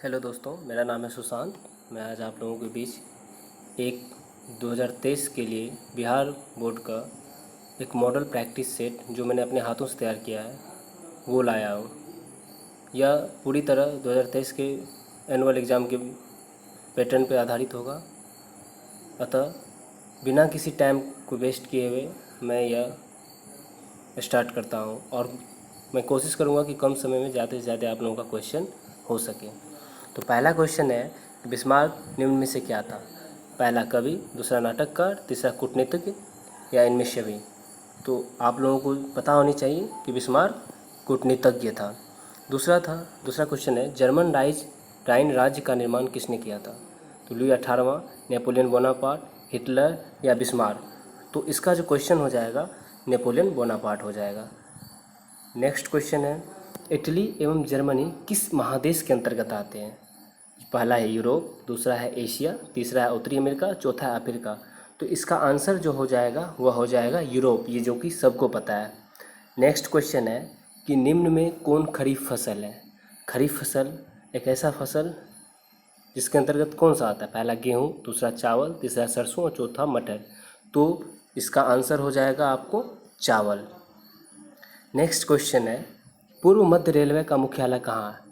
Hello दोस्तों, मेरा नाम है सुशांत। मैं आज आप लोगों के बीच एक 2023 के लिए बिहार बोर्ड का एक मॉडल प्रैक्टिस सेट जो मैंने अपने हाथों से तैयार किया है वो लाया हूँ। यह पूरी तरह 2023 के एनुअल एग्ज़ाम के पैटर्न पर आधारित होगा। अतः बिना किसी टाइम को वेस्ट किए हुए मैं यह स्टार्ट करता हूँ और मैं कोशिश करूँगा कि कम समय में ज़्यादा से ज़्यादा आप लोगों का क्वेश्चन हो सके। तो पहला क्वेश्चन है, बिस्मार्क निम्न में से क्या था? पहला कवि, दूसरा नाटककार, तीसरा कूटनीतिज्ञ या इनमें से भी? तो आप लोगों को पता होनी चाहिए कि बिस्मार्क कूटनीतिज्ञ था। दूसरा क्वेश्चन है, जर्मन राइन राज्य का निर्माण किसने किया था? तो लुई 18वां, नेपोलियन बोनापार्ट, हिटलर या बिस्मार्क? तो इसका जो क्वेश्चन हो जाएगा नेपोलियन बोनापार्ट हो जाएगा। नेक्स्ट क्वेश्चन है, इटली एवं जर्मनी किस महादेश के अंतर्गत आते हैं? पहला है यूरोप, दूसरा है एशिया, तीसरा है उत्तरी अमेरिका, चौथा है अफ्रीका। तो इसका आंसर जो हो जाएगा वह हो जाएगा यूरोप, ये जो कि सबको पता है। नेक्स्ट क्वेश्चन है कि निम्न में कौन खरीफ फसल है? खरीफ फसल एक ऐसा फसल जिसके अंतर्गत कौन सा आता है? पहला गेहूँ, दूसरा चावल, तीसरा सरसों और चौथा मटर। तो इसका आंसर हो जाएगा आपको चावल। नेक्स्ट क्वेश्चन है, पूर्व मध्य रेलवे का मुख्यालय कहाँ है?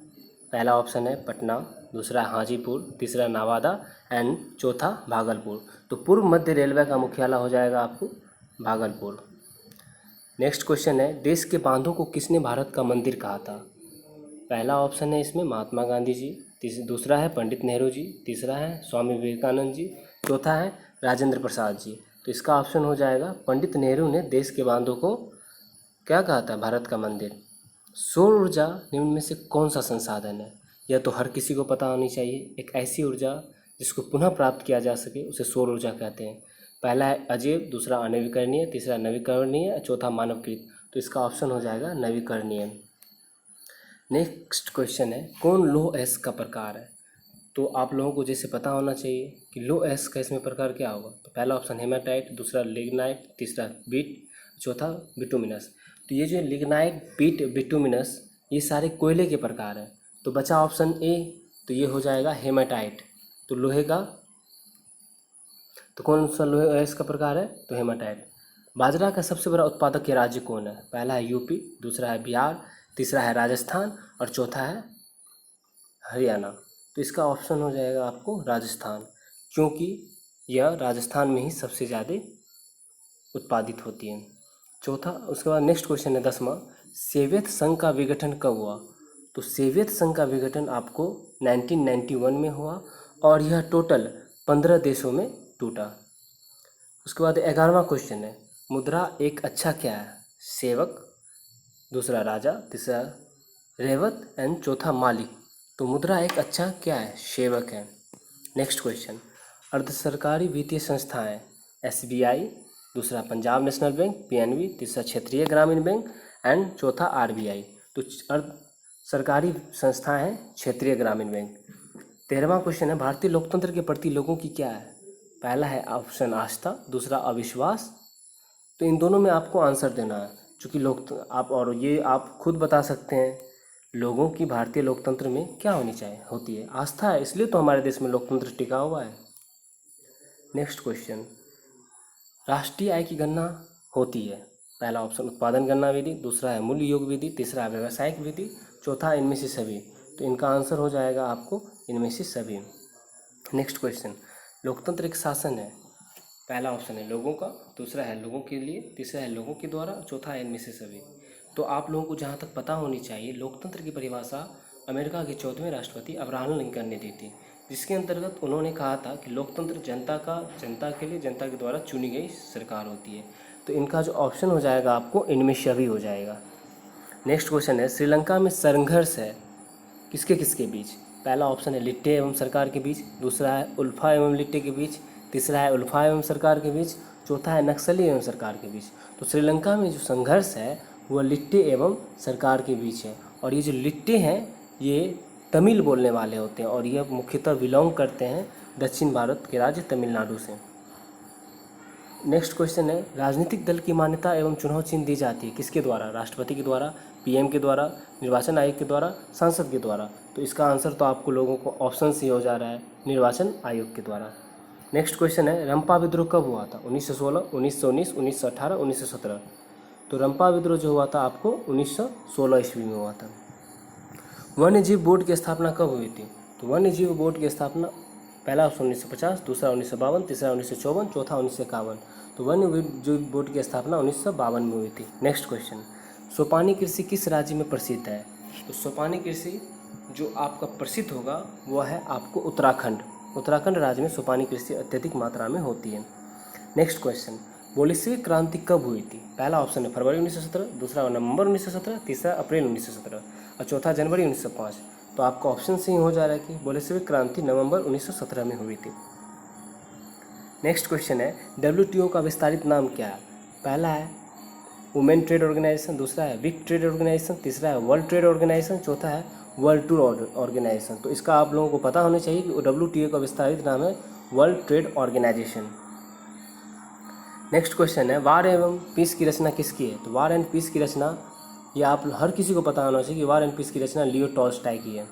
पहला ऑप्शन है पटना, दूसरा हाजीपुर, तीसरा नवादा एंड चौथा भागलपुर। तो पूर्व मध्य रेलवे का मुख्यालय हो जाएगा आपको भागलपुर। नेक्स्ट क्वेश्चन है, देश के बांधों को किसने भारत का मंदिर कहा था? पहला ऑप्शन है इसमें महात्मा गांधी जी, दूसरा है पंडित नेहरू जी, तीसरा है स्वामी विवेकानंद जी, चौथा है राजेंद्र प्रसाद जी। तो इसका ऑप्शन हो जाएगा पंडित नेहरू ने देश के बांधों को क्या कहा था? भारत का मंदिर। सौर ऊर्जा निम्न में से कौन सा संसाधन है? यह तो हर किसी को पता होनी चाहिए। एक ऐसी ऊर्जा जिसको पुनः प्राप्त किया जा सके उसे सौर ऊर्जा कहते हैं। पहला है अजैव, दूसरा अनवीकरणीय, तीसरा नवीकरणीय, चौथा मानवकृत। तो इसका ऑप्शन हो जाएगा नवीकरणीय। नेक्स्ट क्वेश्चन है, कौन लौह अयस्क का प्रकार है? तो आप लोगों को जैसे पता होना चाहिए कि लौह अयस्क का इसमें प्रकार क्या होगा। तो पहला ऑप्शन हेमाटाइट, दूसरा लिग्नाइट, तीसरा बीट, चौथा बिटुमिनस। तो ये जो लिग्नाइट, बीट, बिटुमिनस ये सारे कोयले के प्रकार हैं। तो बचा ऑप्शन ए, तो ये हो जाएगा हेमाटाइट। तो लोहे का, तो कौन सा लोहे अयस्क का प्रकार है? तो हेमाटाइट। बाजरा का सबसे बड़ा उत्पादक के राज्य कौन है? पहला है यूपी, दूसरा है बिहार, तीसरा है राजस्थान और चौथा है हरियाणा। तो इसका ऑप्शन हो जाएगा आपको राजस्थान, क्योंकि यह राजस्थान में ही सबसे ज़्यादा उत्पादित होती है। चौथा, उसके बाद नेक्स्ट क्वेश्चन है 10वां, सोवियत संघ का विघटन कब हुआ? तो सोवियत संघ का विघटन आपको 1991 में हुआ और यह टोटल 15 देशों में टूटा। उसके बाद 11वां क्वेश्चन है, मुद्रा एक अच्छा क्या है? सेवक, दूसरा राजा, तीसरा रेवत एंड चौथा मालिक। तो मुद्रा एक अच्छा क्या है? सेवक है। नेक्स्ट क्वेश्चन, अर्ध सरकारी वित्तीय संस्थाएं एसबीआई, दूसरा पंजाब नेशनल बैंक पीएनबी, तीसरा क्षेत्रीय ग्रामीण बैंक एंड चौथा आरबीआई। तो अर्ध सरकारी संस्थाएं हैं क्षेत्रीय ग्रामीण बैंक। 13वां क्वेश्चन है, भारतीय लोकतंत्र के प्रति लोगों की क्या है? पहला है ऑप्शन आस्था, दूसरा अविश्वास। तो इन दोनों में आपको आंसर देना है, चूँकि लोग आप और ये आप खुद बता सकते हैं लोगों की भारतीय लोकतंत्र में क्या होती है? आस्था है, इसलिए तो हमारे देश में लोकतंत्र टिका हुआ है। नेक्स्ट क्वेश्चन, राष्ट्रीय आय की गणना होती है। पहला ऑप्शन उत्पादन गणना विधि, दूसरा है मूल्य योग विधि, तीसरा है व्यावसायिक विधि, चौथा इनमें से सभी। तो इनका आंसर हो जाएगा आपको इनमें से सभी। नेक्स्ट क्वेश्चन, लोकतंत्र एक शासन है। पहला ऑप्शन है लोगों का, दूसरा है लोगों के लिए, तीसरा है लोगों के द्वारा, चौथा है इनमें से सभी। तो आप लोगों को जहाँ तक पता होनी चाहिए, लोकतंत्र की परिभाषा अमेरिका के 14वें राष्ट्रपति अब्राहम लिंकन ने दी थी, जिसके अंतर्गत उन्होंने कहा था कि लोकतंत्र जनता के लिए, जनता के द्वारा चुनी गई सरकार होती है। तो इनका जो ऑप्शन हो जाएगा आपको इनमें सभी हो जाएगा। नेक्स्ट क्वेश्चन है, श्रीलंका में संघर्ष है किसके किसके बीच? पहला ऑप्शन है लिट्टे एवं सरकार के बीच, दूसरा है उल्फा एवं लिट्टे के बीच, तीसरा है उल्फा एवं सरकार के बीच, चौथा है नक्सली एवं सरकार के बीच। तो श्रीलंका में जो संघर्ष है वह लिट्टे एवं सरकार के बीच है। और ये जो लिट्टे हैं ये तमिल बोलने वाले होते हैं और यह मुख्यतः बिलोंग करते हैं दक्षिण भारत के राज्य तमिलनाडु से। नेक्स्ट क्वेश्चन है, राजनीतिक दल की मान्यता एवं चुनाव चिन्ह दी जाती है किसके द्वारा? राष्ट्रपति के द्वारा, पीएम के द्वारा, निर्वाचन आयोग के द्वारा, संसद के द्वारा। तो इसका आंसर तो आपको लोगों को ऑप्शन से हो जा रहा है, निर्वाचन आयोग के द्वारा। नेक्स्ट क्वेश्चन है, रंपा विद्रोह कब हुआ था? 1916, 1919, 1918, 1917। तो रंपा विद्रोह जो हुआ था आपको 1916 ईस्वी में हुआ था। वन्य जीव बोर्ड की स्थापना कब हुई थी? तो वन्य जीव बोर्ड की स्थापना पहला ऑप्शन 1950, दूसरा 1952, तीसरा 1954, चौथा 1951। तो वन्य जीव बोर्ड की स्थापना 1952 में हुई थी। नेक्स्ट क्वेश्चन, सोपानी कृषि किस राज्य में प्रसिद्ध है? तो सोपानी कृषि जो आपका प्रसिद्ध होगा वह है आपको उत्तराखंड। उत्तराखंड राज्य में सोपानी कृषि अत्यधिक मात्रा में होती है। नेक्स्ट क्वेश्चन, बोल्शेविक क्रांति कब हुई थी? पहला ऑप्शन है फरवरी 1917, दूसरा नवंबर 1917, तीसरा अप्रैल 1917 और चौथा जनवरी 1905। तो आपका ऑप्शन से ही हो जा रहा है कि बोल्शेविक क्रांति नवंबर 1917 में हुई थी। नेक्स्ट क्वेश्चन है, WTO का विस्तारित नाम क्या है? पहला है वुमेन ट्रेड ऑर्गेनाइजेशन, दूसरा है बिग ट्रेड ऑर्गेनाइजेशन, तीसरा है वर्ल्ड ट्रेड ऑर्गेनाइजेशन, चौथा है वर्ल्ड टूर ऑर्गेनाइजेशन। तो इसका आप लोगों को पता होना चाहिए कि WTO का विस्तारित नाम है world trade organization. Next question है, वार एवं पीस की रचना किसकी है? तो वार एंड पीस की रचना ये आप हर किसी को पता होना चाहिए कि वार एंड पीस की रचना लियो टॉल्स्टॉय की है।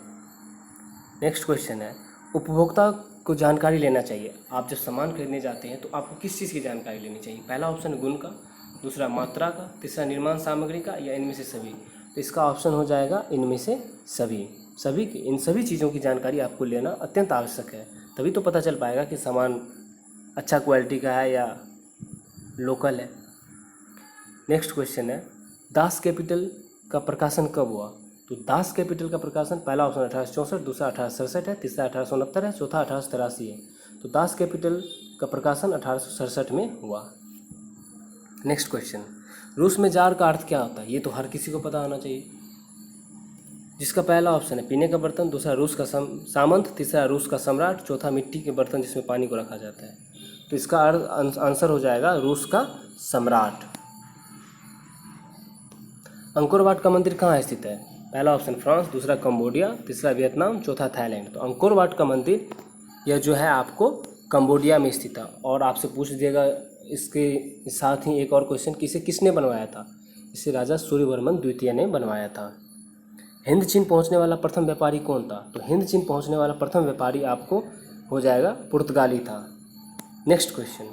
नेक्स्ट क्वेश्चन है, उपभोक्ता को जानकारी लेना चाहिए। आप जब सामान खरीदने जाते हैं तो आपको किस चीज़ की जानकारी लेनी चाहिए? पहला ऑप्शन गुण का, दूसरा मात्रा का, तीसरा निर्माण सामग्री का या इनमें से सभी। तो इसका ऑप्शन हो जाएगा इनमें से सभी। इन सभी चीज़ों की जानकारी आपको लेना अत्यंत आवश्यक है, तभी तो पता चल पाएगा कि सामान अच्छा क्वालिटी का है या लोकल है। नेक्स्ट क्वेश्चन है, दास कैपिटल का प्रकाशन कब हुआ? तो दास कैपिटल का प्रकाशन पहला ऑप्शन 1864, दूसरा 1867 है, तीसरा 1869 है, चौथा 1883 है। तो दास कैपिटल का प्रकाशन 1867 में हुआ। नेक्स्ट क्वेश्चन, रूस में जार का अर्थ क्या होता है? ये तो हर किसी को पता होना चाहिए, जिसका पहला ऑप्शन है पीने का बर्तन, दूसरा रूस का सामंत, तीसरा रूस का सम्राट, चौथा मिट्टी के बर्तन जिसमें पानी को रखा जाता है। तो इसका आंसर हो जाएगा रूस का सम्राट। अंकोर वाट का मंदिर कहाँ स्थित है? पहला ऑप्शन फ्रांस, दूसरा कंबोडिया, तीसरा वियतनाम, चौथा थाईलैंड। तो अंकोर वाट का मंदिर यह जो है आपको कंबोडिया में स्थित है। और आपसे पूछ दिएगा इसके साथ ही एक और क्वेश्चन कि इसे किसने बनवाया था? इसे राजा सूर्यवर्मन द्वितीय ने बनवाया था। हिंद चीन पहुंचने वाला प्रथम व्यापारी कौन था? तो हिंद चीन पहुंचने वाला प्रथम व्यापारी आपको हो जाएगा पुर्तगाली था। नेक्स्ट क्वेश्चन,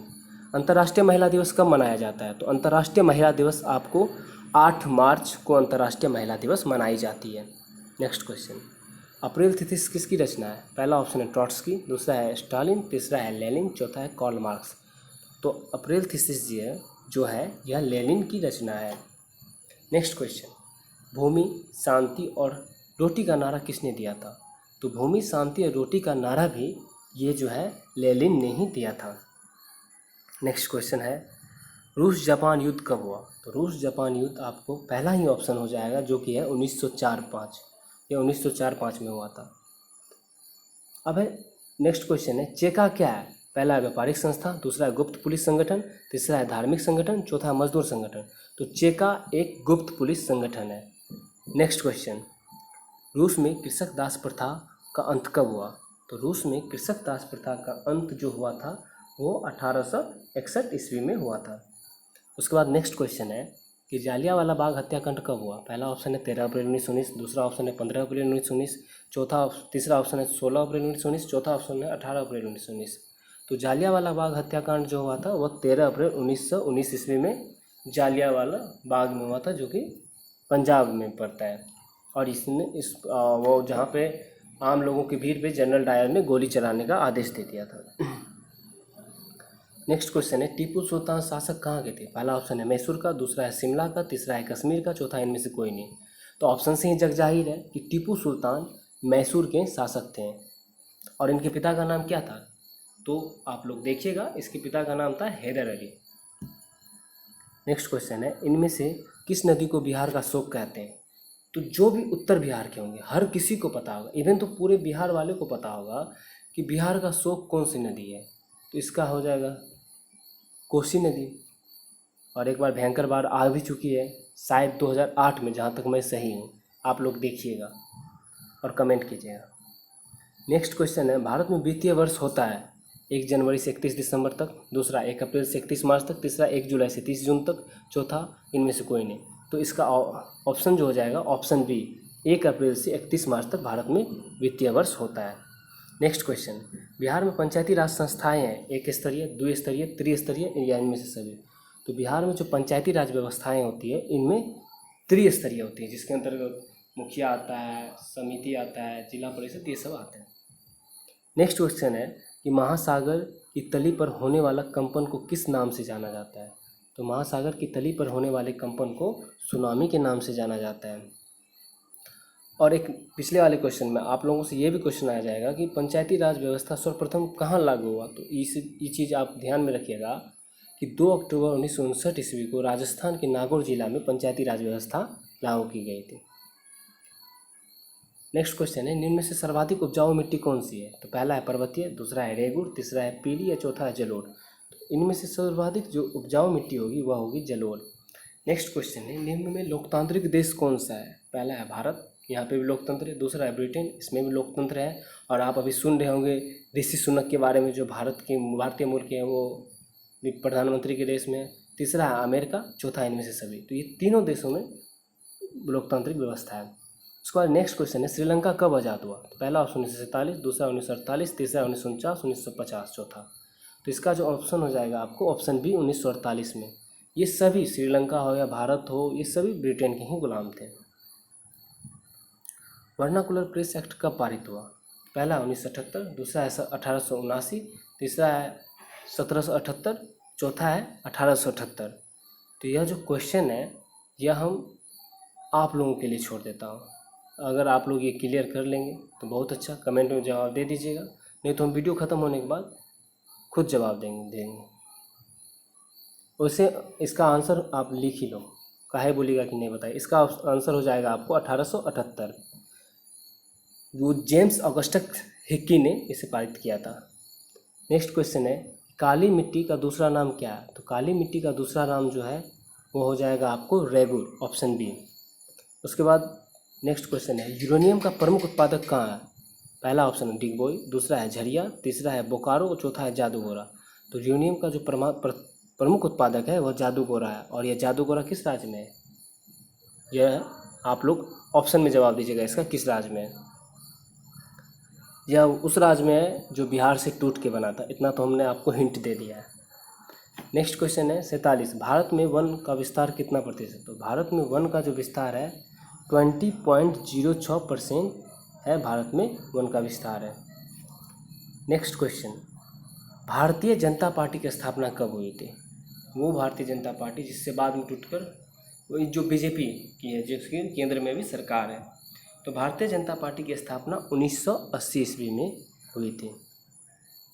अंतर्राष्ट्रीय महिला दिवस कब मनाया जाता है? तो अंतर्राष्ट्रीय महिला दिवस आपको 8 मार्च को अंतर्राष्ट्रीय महिला दिवस मनाई जाती है। नेक्स्ट क्वेश्चन, अप्रैल थीसिस किसकी रचना है? पहला ऑप्शन है ट्रॉट्स्की, दूसरा है स्टालिन, तीसरा है लेनिन, चौथा है कार्ल मार्क्स। तो अप्रैल थीसिस जो है यह लेनिन की रचना है। नेक्स्ट क्वेश्चन, भूमि, शांति और रोटी का नारा किसने दिया था? तो भूमि, शांति और रोटी का नारा भी ये जो है लेनिन ने ही दिया था। नेक्स्ट क्वेश्चन है, रूस जापान युद्ध कब हुआ? तो रूस जापान युद्ध आपको पहला ही ऑप्शन हो जाएगा जो कि है 1904-05। ये 1904-05 में हुआ था। अब है नेक्स्ट क्वेश्चन है, चेका क्या है? पहला है व्यापारिक संस्था, दूसरा है गुप्त पुलिस संगठन, तीसरा है धार्मिक संगठन, चौथा मजदूर संगठन। तो चेका एक गुप्त पुलिस संगठन है। नेक्स्ट क्वेश्चन, रूस में कृषक दास प्रथा का अंत कब हुआ? तो रूस में कृषक दास प्रथा का अंत जो हुआ था वो 1861 ईस्वी में हुआ था। उसके बाद नेक्स्ट क्वेश्चन है कि जालियांवाला बाग हत्याकांड कब हुआ? पहला ऑप्शन है 13 अप्रैल 1919, दूसरा ऑप्शन है 15 अप्रैल 1919, तीसरा ऑप्शन है 16 अप्रैल 1919, चौथा ऑप्शन है 18 अप्रैल 1919। तो जालियांवाला बाग हत्याकांड जो हुआ था वह 13 अप्रैल 1919 ईस्वी में जालियांवाला बाग में हुआ था, जो कि पंजाब में पड़ता है। और इसने वो जहाँ पे आम लोगों की भीड़ पे जनरल डायर ने गोली चलाने का आदेश दे दिया था। नेक्स्ट क्वेश्चन है, टीपू सुल्तान शासक कहाँ के थे? पहला ऑप्शन है मैसूर का, दूसरा है शिमला का, तीसरा है कश्मीर का, चौथा इनमें से कोई नहीं। तो ऑप्शन से ही जग जाहिर है कि टीपू सुल्तान मैसूर के शासक थे। और इनके पिता का नाम क्या था? तो आप लोग देखिएगा, इसके पिता का नाम था हैदर अली। नेक्स्ट क्वेश्चन है, इनमें से किस नदी को बिहार का शोक कहते हैं? तो जो भी उत्तर बिहार के होंगे हर किसी को पता होगा, इवन तो पूरे बिहार वाले को पता होगा कि बिहार का शोक कौन सी नदी है। तो इसका हो जाएगा कोसी नदी। और एक बार भयंकर बाढ़ आ भी चुकी है शायद 2008 में, जहाँ तक मैं सही हूँ। आप लोग देखिएगा और कमेंट कीजिएगा। नेक्स्ट क्वेश्चन है, भारत में वित्तीय वर्ष होता है 1 जनवरी से 31 दिसंबर तक, दूसरा 1 अप्रैल से 31 मार्च तक, तीसरा 1 जुलाई से 30 जून तक, चौथा इनमें से कोई नहीं। तो इसका ऑप्शन जो हो जाएगा ऑप्शन बी, 1 अप्रैल से 31 मार्च तक भारत में वित्तीय वर्ष होता है। नेक्स्ट क्वेश्चन, बिहार में पंचायती राज संस्थाएं हैं, एक स्तरीय, द्विस्तरीय, त्रिस्तरीय या इनमें से सभी। तो बिहार में जो पंचायती राज व्यवस्थाएं होती है इनमें त्रिस्तरीय होती है, जिसके अंतर्गत मुखिया आता है, समिति आता है, जिला परिषद, ये सब आते हैं। नेक्स्ट क्वेश्चन है कि महासागर की तली पर होने वाला कंपन को किस नाम से जाना जाता है। तो महासागर की तली पर होने वाले कंपन को सुनामी के नाम से जाना जाता है। और एक पिछले वाले क्वेश्चन में आप लोगों से ये भी क्वेश्चन आ जाएगा कि पंचायती राज व्यवस्था सर्वप्रथम कहाँ लागू हुआ। तो ये चीज़ आप ध्यान में रखिएगा कि 2 अक्टूबर 1959 ईस्वी को राजस्थान के नागौर जिला में पंचायती राज व्यवस्था लागू की गई थी। नेक्स्ट क्वेश्चन है, निम्न में से सर्वाधिक उपजाऊ मिट्टी कौन सी है। तो पहला है पर्वतीय, दूसरा है रेगुड़, तीसरा है पीली या चौथा है जलोढ़। तो इनमें से सर्वाधिक जो उपजाऊ मिट्टी होगी वह होगी जलोढ़। नेक्स्ट क्वेश्चन है, निम्न में लोकतांत्रिक देश कौन सा है। पहला है भारत, यहाँ पे भी लोकतंत्र है, दूसरा है ब्रिटेन, इसमें भी लोकतंत्र है। और आप अभी सुन रहे होंगे ऋषि सुनक के बारे में, जो भारतीय मूल के हैं, वो प्रधानमंत्री के देश में। तीसरा है अमेरिका, चौथा इनमें से सभी। तो ये तीनों देशों में लोकतांत्रिक व्यवस्था है। उसके बाद नेक्स्ट क्वेश्चन है, श्रीलंका कब आज़ाद हुआ। तो पहला ऑप्शन 1947, दूसरा 1948, तीसरा 1949, 1950, चौथा। तो इसका जो ऑप्शन हो जाएगा आपको ऑप्शन बी 1948 में। ये सभी, श्रीलंका हो या भारत हो, ये सभी ब्रिटेन के ही गुलाम थे। वर्नाकुलर प्रेस एक्ट कब पारित हुआ। पहला 1978, दूसरा है 1879, तीसरा है 1778, चौथा है 1878। तो यह जो क्वेश्चन है यह हम आप लोगों के लिए छोड़ देता हूँ। अगर आप लोग ये क्लियर कर लेंगे तो बहुत अच्छा, कमेंट में जवाब दे दीजिएगा, नहीं तो हम वीडियो ख़त्म होने के बाद खुद जवाब देंगे। वैसे इसका आंसर आप लिख ही लो, काहे बोलिएगा कि नहीं बताइए। इसका आंसर हो जाएगा आपको 1878। वो जेम्स ऑगस्टस हिक्की ने इसे पारित किया था। नेक्स्ट क्वेश्चन है, काली मिट्टी का दूसरा नाम क्या है। तो काली मिट्टी का दूसरा नाम जो है वो हो जाएगा आपको रेगुड़, ऑप्शन बी। उसके बाद नेक्स्ट क्वेश्चन है, यूरेनियम का प्रमुख उत्पादक कहाँ है। पहला ऑप्शन है डिगबोई, दूसरा है झरिया, तीसरा है बोकारो और चौथा है जादूगोरा। तो यूरेनियम का जो प्रमुख उत्पादक है वह जादूगोरा है। और यह जादूगोरा किस राज्य में है, यह आप लोग ऑप्शन में जवाब दीजिएगा इसका किस राज्य में है। यह उस राज्य में है जो बिहार से टूट के बना था। इतना तो हमने आपको हिंट दे दिया है। नेक्स्ट क्वेश्चन है 47, भारत में वन का विस्तार कितना प्रतिशत। तो भारत में वन का जो विस्तार है 20.06% है, भारत में वन का विस्तार है। Next question, Bharatiya Janata party की स्थापना कब हुई थी। वो भारतीय जनता पार्टी जिससे बाद में टूटकर वही जो बीजेपी की है, जिसकी केंद्र में भी सरकार है। तो भारतीय जनता पार्टी की स्थापना 1980 ईस्वी में हुई थी।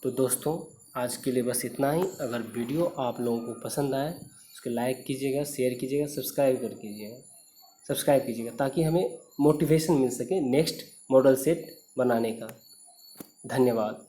तो दोस्तों आज के लिए बस इतना ही। अगर वीडियो आप लोगों को पसंद आए उसको लाइक कीजिएगा, शेयर कीजिएगा, सब्सक्राइब कीजिएगा ताकि हमें मोटिवेशन मिल सके नेक्स्ट मॉडल सेट बनाने का। धन्यवाद।